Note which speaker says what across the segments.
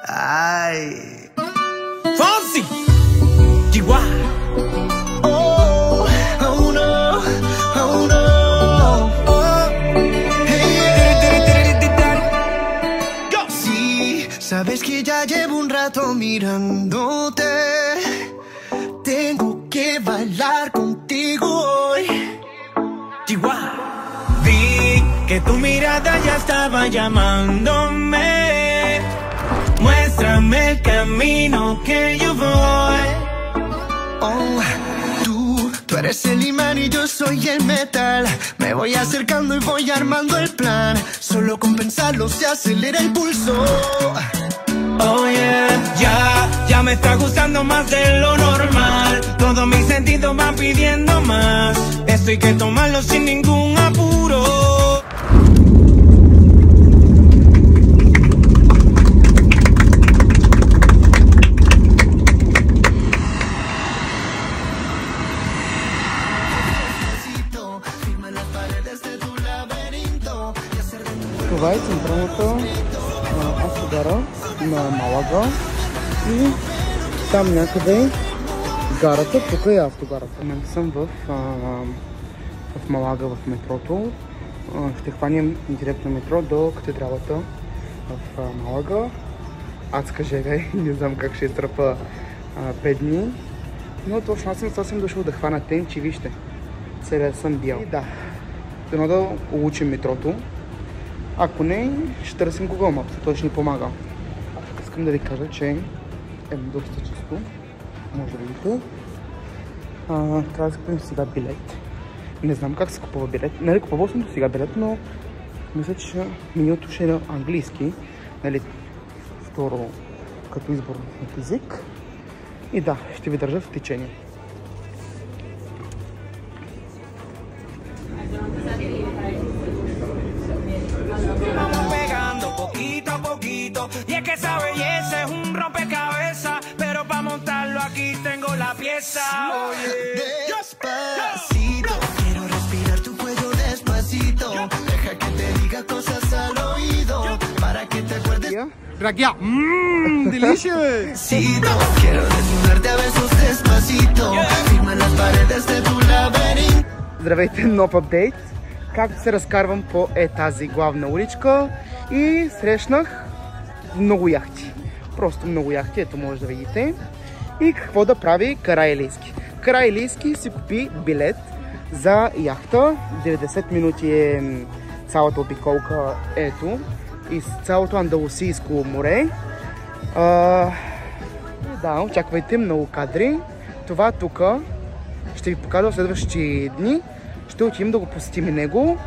Speaker 1: Ay.
Speaker 2: Fonsi. Chihuahua.
Speaker 1: Oh, oh no, oh no. Oh. Hey. Sí, sabes que ya llevo un rato mirándote. Tengo que bailar contigo hoy.
Speaker 2: Chihuahua. Vi que tu mirada ya estaba llamándome. Muéstrame el camino que yo voy.
Speaker 1: Oh, tú eres el imán y yo soy el metal. Me voy acercando y voy armando el plan. Solo con pensarlo se acelera el pulso.
Speaker 2: Oh yeah, ya me está gustando más de lo normal. Todos mis sentidos van pidiendo más. Esto hay que tomarlo sin ningún apuro.
Speaker 3: Това е централната автогара на Малага и там някъде гарата, тук е автогарата. В момента съм в Малага в метрото. Ще хванем директно метро до катедралата в Малага. Адска жега, не знам как ще изтърпа 5 дни. Но точно аз съм съвсем дошъл да хвана тен, че вижте, целият съм бял. И да, дано да улучим метрото. Ако не, ще търсим Google Maps, той ще ни помага. Искам да ви кажа, че е доста чисто. Може да видите. Трябва да купим сега билет. Не знам как се купува билет. Нали, купувал съм до сега билет, но мисля, че менюто ще е на английски. Нали, второ като избор на език. И да, ще ви държа в течение.
Speaker 2: Y es que esa belleza es un rompecabezas, pero para montarlo aquí tengo la pieza. Oye,
Speaker 1: despacito, quiero respirar tu cuello despacito. Deja que te diga cosas al oído para que te acuerdes.
Speaker 3: Dragya, delicious.
Speaker 1: Quiero desnudarte a besos despacito. Firma las paredes de tu laberinto.
Speaker 3: Здравейте, нов апдейт. Както се разкарвам по тази главна уличка и срещнах много яхти. Просто много яхти, ето може да видите. И какво да прави Караилийски? Караилийски си купи билет за яхта. 90 минути е цялата обиколка, ето. И цялото Андалусийско море. Да, очаквайте много кадри. Това тук ще ви покажа в следващи дни. Ще отидем да го посетим и него.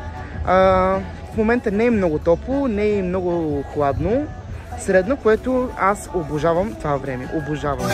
Speaker 3: В момента не е много топло, не е много хладно. Средно, което аз обожавам това време. Обожавам.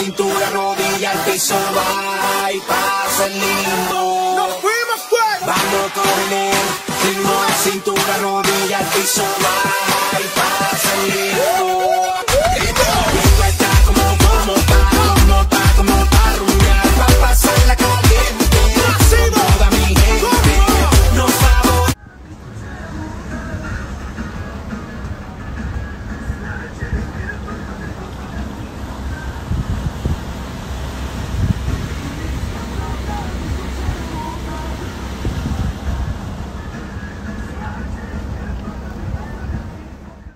Speaker 2: Cintura, rodilla, al piso, va y pasa el lindo. ¡Nos fuimos, pues! Vamos con el ritmo de cintura, rodilla, al piso, va y pasa el lindo. Lindo está como pa' rumbear, pa' pasar la caliente. Toda mi gente nos favor.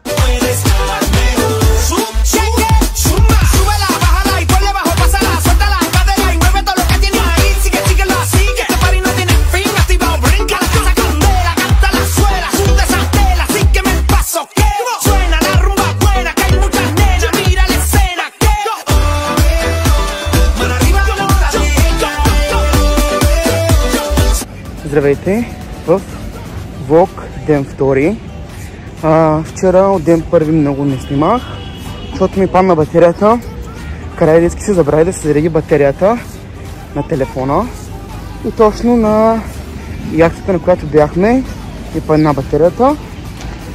Speaker 2: Puede estar mejor.
Speaker 3: Здравейте в влог ден втори. Вчера от ден първи много не снимах, защото ми падна батерията. Край диски се забрави да се зареди батерията на телефона. И точно на яхтата, на която бяхме, и падна батерията.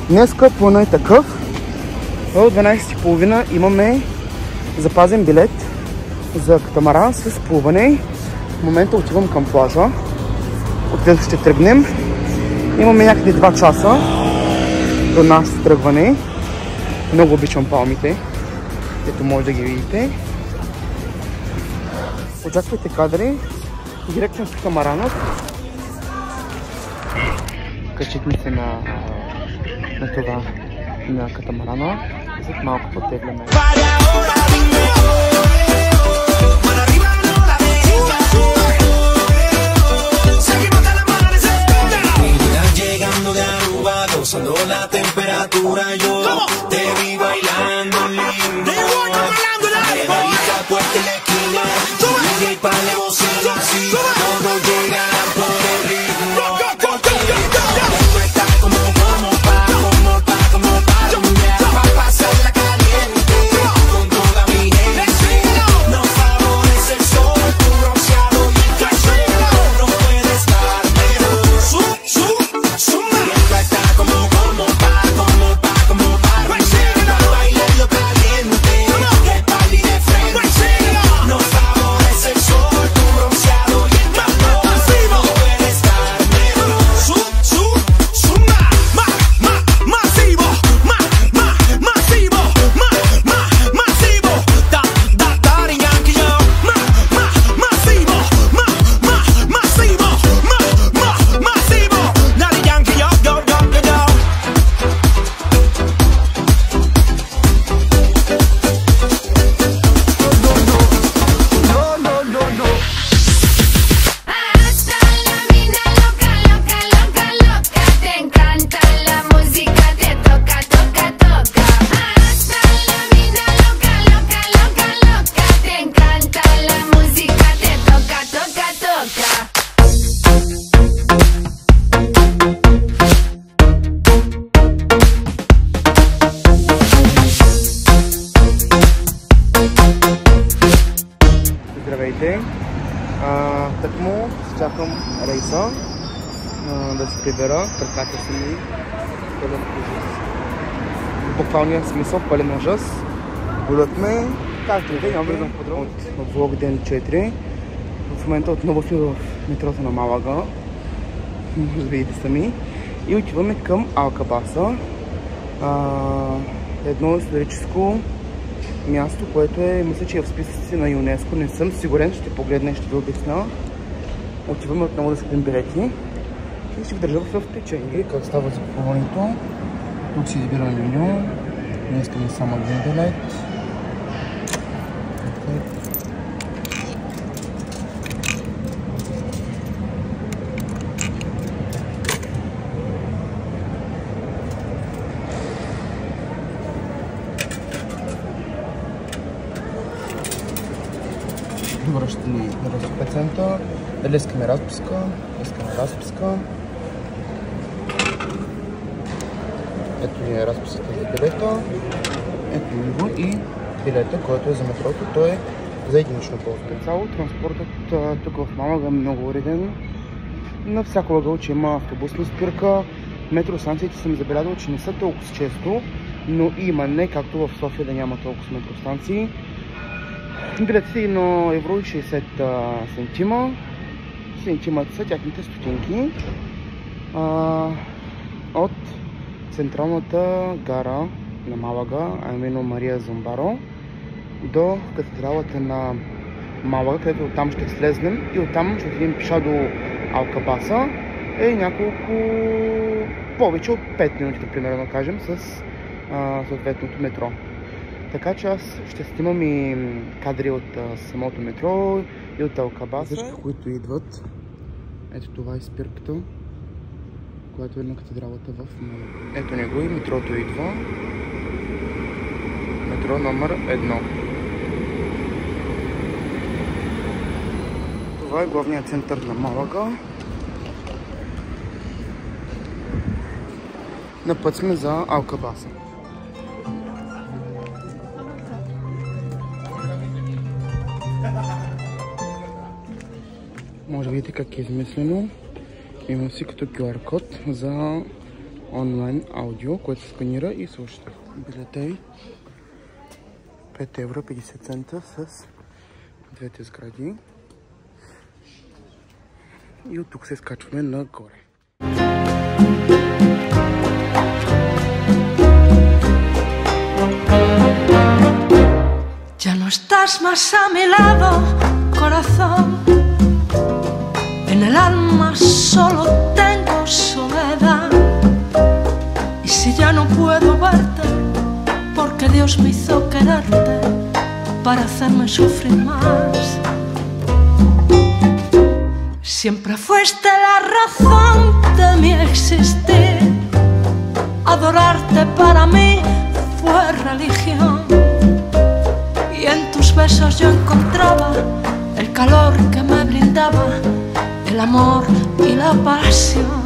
Speaker 3: Днеска планът е такъв. В 12:30 имаме запазен билет за катамаран с плуване. В момента отивам към плажа, откъдето ще тръгнем. Имаме някъде 2 часа до нашето тръгване. Много обичам палмите, ето може да ги видите. Очаквайте кадри директно с катамаранът. Качихме се на това, на катамарана. След малко потегляме.
Speaker 2: Gozando la temperatura, yo te vi bailando lindo. Llega puesta en la esquina, DJ pale bocina así, todo llega por el ritmo. Esto está como pa pasarla caliente con toda mi gente. Nos favorece el sol, tu bronceado y el café. No puede estar mejor.
Speaker 3: Здравейте! Тъкмо чакам рейса да се прибера. Краката са ми пълен ужас. В буквалния смисъл пълен ужас. Болят ме, както и да няма влизам подробно от влог ден 4. В момента отново сме в метрото на Малага. Може да видите сами. И отиваме към Алкабаса. Едно историческо място, което е, мисля, че е в списъци на ЮНЕСКО. Не съм сигурен, ще погледна и ще ви обясня. Отиваме отново да скупим билети и ще ви държа в течение. Как става за купуването? Тук си избира меню. Днес искаме само един билет. Връщани на разпецента. Дали искаме разписка? Искаме разписка. Ето ни е разписката за билета. Ето ни го и билета, който е за метрото. Той е за единично по-специално. Транспортът тук в Малага е много уреден. На всяко ъгъл, че има автобусна спирка. Метростанциите съм забелязал, че не са толкова често, но има, не както в София да няма толкова метростанции. Билетите на 1,60 центима. Сантимата са тяхните стотинки. От централната гара на Малага, а именно Мария Зомбаро, до катедралата на Малага, където оттам ще слезнем и оттам ще отидем пеша до Алкабаса. Е няколко, повече от 5 минути, примерно да кажем, с съответното метро. Така че аз ще снимам и кадри от самото метро и от Алкабаса. Всички, които идват, ето това е спирката, която е на катедралата в Малага. Ето него и метрото идва. Метро номер 1. Това е главният център на Малага. На път сме за Алкабаса. Може да видите как е измислено. Има си като QR код за онлайн аудио, което се сканира и слушате. Билетей 5 евро 50 цента с двете сгради. И от тук се скачваме нагоре.
Speaker 4: Ya no estás más a mi lado, corazón. En el alma solo tengo soledad. Y si ya no puedo verte, porque Dios me hizo quererte para hacerme sufrir más. Siempre fuiste la razón de mi existir. Adorarte para mí fue religión. Y en tus besos yo encontraba el calor que me brindaba el amor y la pasión.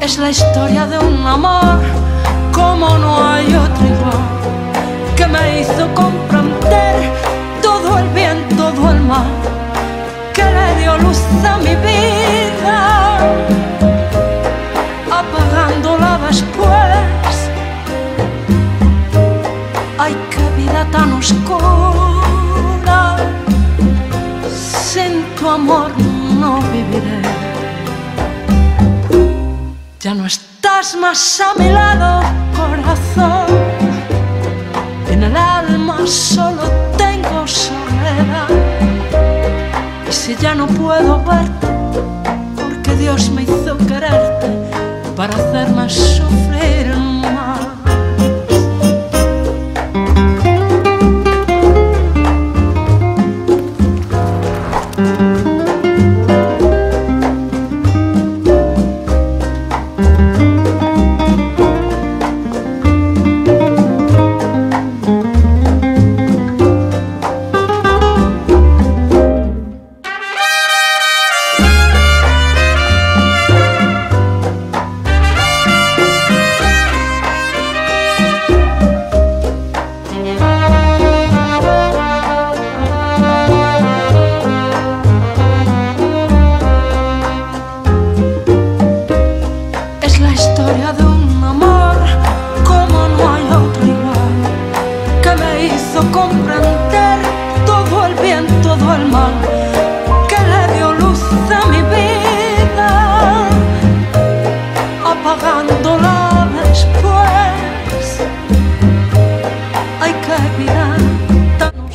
Speaker 4: Es la historia de un amor como no hay otro igual, que me hizo comprender todo el bien, todo el mal, que le dio luz a mi vida, apagándola después. Ay, qué vida tan oscura, sin tu amor no viviré. Ya no estás más a mi lado, corazón. En el alma solo tengo soledad. Y si ya no puedo verte, porque Dios me hizo quererte para hacerme sufrir más.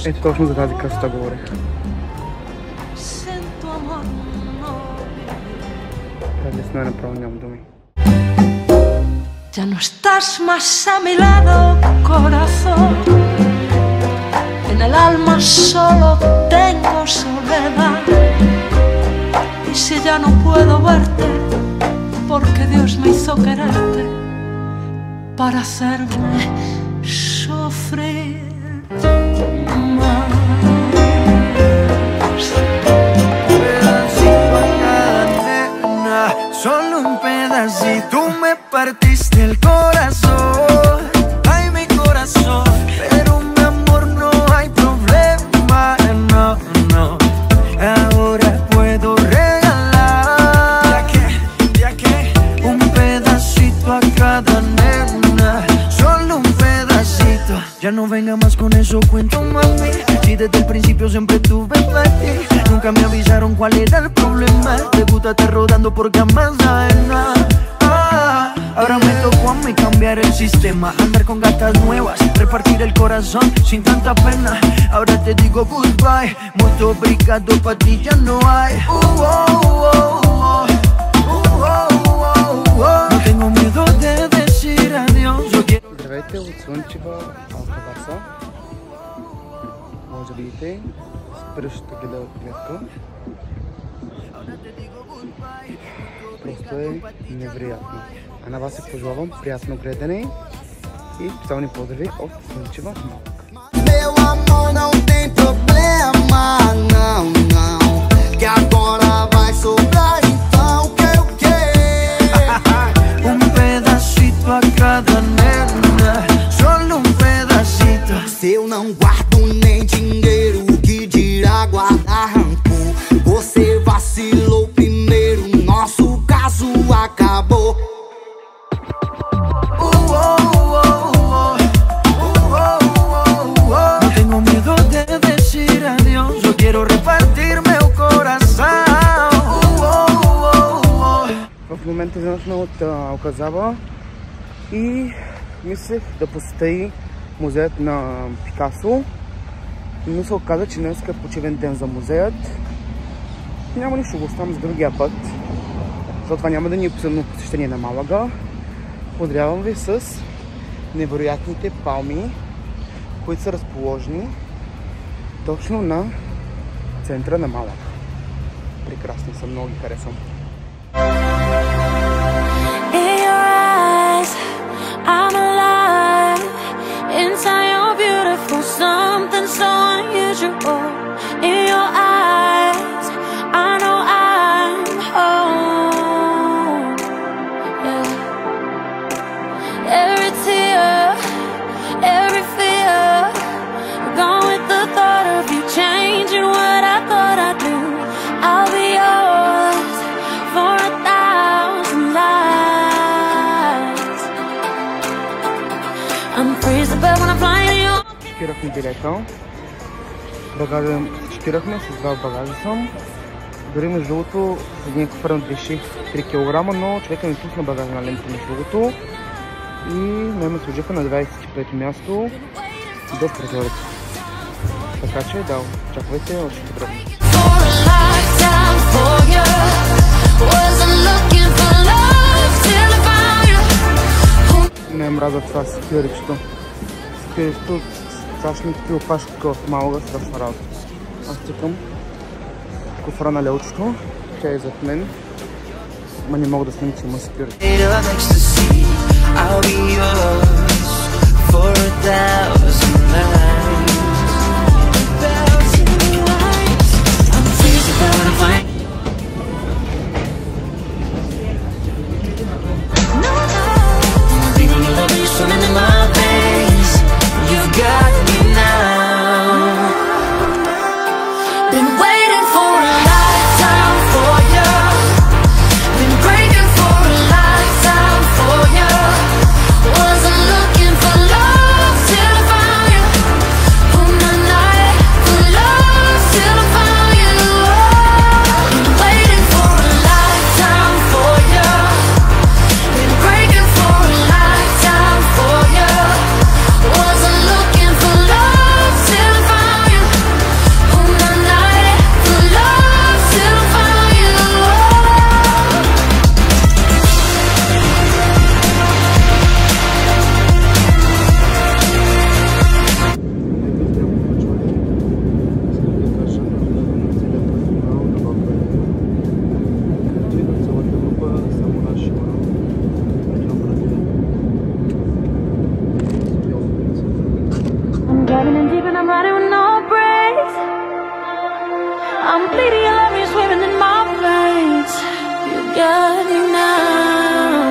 Speaker 3: Ето точно за тази красота говорех. Тази сна направо нямам думи.
Speaker 4: Ya no estás más a mi lado, corazón. En el alma solo tengo soledad. Y si ya no puedo verte, porque Dios me hizo quererte para hacerme sufrir más.
Speaker 1: Solo un pedacito me partiste el corazón. Ay, mi corazón. Pero mi amor no hay problema. No, no. Ahora puedo regalar un pedacito a cada nena. Solo un pedacito. Ya no venga más con eso, cuento, mami. Si desde el principio siempre tuve para ti. Nunca me avisaron cuál era el problema. Te gusta estar rodando por camas ajenas. Ahora me tocó a mí cambiar el sistema, andar con gatas nuevas, repartir el corazón sin tanta pena. Ahora te digo goodbye, mucho obrigado, pa' ti ya no hay. No tengo miedo de decir adiós.
Speaker 3: Здравейте от слънчева Алкабаса. Може да видите спиращата гледка. Просто е невероятно. А на вас се пожелавам приятно гледане и специални поздрави от слънчева Малка.
Speaker 1: Meu amor não tem problema, não, não. Que agora vai sobrar, então quero o quê? quiero repartirme un corazón.
Speaker 3: В момента излязохме от Оказава и мислех да посетя и музеят на Пикасо, но се оказа, че днес е почивен ден за музеят. Няма нищо, го оставам за другия път. Затова няма да ни е последно посещение на Малага. Поздравявам ви с невероятните палми, които са разположени точно на центъра на Малага. Прекрасни са, много ги харесвам.
Speaker 5: I'm alive inside your beautiful something so unusual. In your eyes, I know I'm home. Yeah. Every tear, every fear, gone with the thought of you changing what I thought I'd do. I'll be yours for 1,000 lives. I'm freeze the bed when I'm flying you.
Speaker 3: Чекирахме билета. Багажа чекирахме, с 2 багажа съм. Дори между другото, с един куфар надвиших 3 кг, но човека ми пусна багажа на лента между другото. И ме служиха на 25 място до прозореца. Така че да, очаквайте още подробно. Не мразя това секюритито. Секюритито страшно опашка в Малага, страшна работа. Аз чекам куфара на лелчето, тя е зад мен. Ма не мога да снимам, че има секюрити. I'm bleeding, your love is swimming in my veins. You got me now.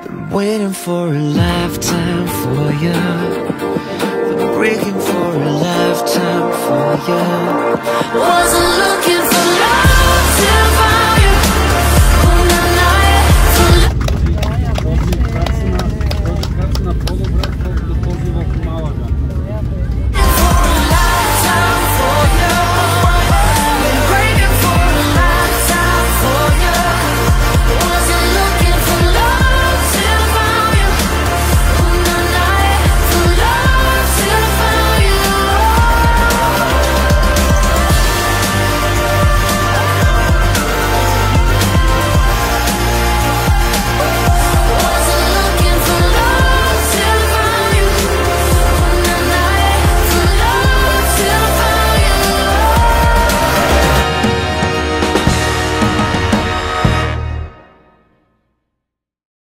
Speaker 1: Been waiting for a lifetime for you. Been breaking for a lifetime for you.
Speaker 5: Wasn't looking